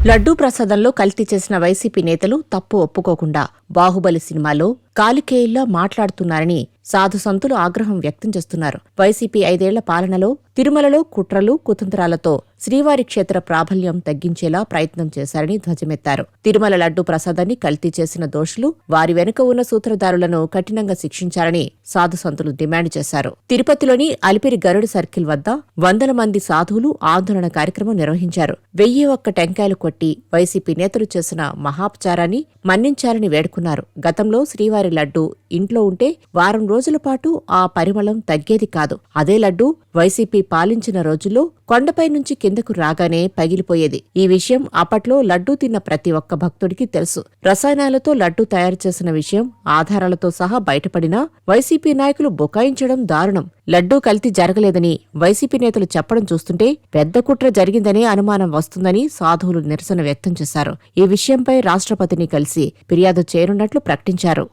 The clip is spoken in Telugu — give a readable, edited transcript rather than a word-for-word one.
లడ్డూ ప్రసాదంలో కల్తీ చేసిన వైసీపీ నేతలు తప్పు ఒప్పుకోకుండా బాహుబలి సినిమాలో కాలికేయుల్లా మాట్లాడుతున్నారని సాధుసంతులు ఆగ్రహం వ్యక్తం చేస్తున్నారు. వైసీపీ 5 ఏళ్ల పాలనలో తిరుమలలో కుట్రలు, కుతంత్రాలతో శ్రీవారి క్షేత్ర ప్రాబల్యం తగ్గించేలా ప్రయత్నం చేశారని ధ్వజమెత్తారు. తిరుమల లడ్డూ ప్రసాదాన్ని కల్తీ చేసిన దోషులు, వారి వెనుక ఉన్న సూత్రధారులను కఠినంగా శిక్షించాలని సాధుసంతులు డిమాండ్ చేశారు. తిరుపతిలోని అలిపిరి గరుడ సర్కిల్ వద్ద వందల మంది సాధువులు ఆందోళన కార్యక్రమం నిర్వహించారు. 1001 టెంకాయలు కొట్టి వైసీపీ నేతలు చేసిన మహాపచారాన్ని మన్నించాలని వేడుకున్నారు. గతంలో శ్రీవారి లడ్డూ ఇంట్లో ఉంటే వారం రోజుల పాటు ఆ పరిమళం తగ్గేది కాదు. అదే లడ్డూ వైసీపీ పాలించిన రోజుల్లో కొండపై నుంచి కిందకు రాగానే పగిలిపోయేది. ఈ విషయం అప్పట్లో లడ్డూ తిన్న ప్రతి ఒక్క భక్తుడికి తెలుసు. రసాయనాలతో లడ్డూ తయారు చేసిన విషయం ఆధారాలతో సహా బయటపడినా వైసీపీ నాయకులు బుకాయించడం దారుణం. లడ్డూ కల్తీ జరగలేదని వైసీపీ నేతలు చెప్పడం చూస్తుంటే పెద్ద కుట్ర జరిగిందనే అనుమానం వస్తుందని సాధువులు నిరసన వ్యక్తం చేశారు. ఈ విషయంపై రాష్ట్రపతిని కలిసి ఫిర్యాదు చేయనున్నట్లు ప్రకటించారు.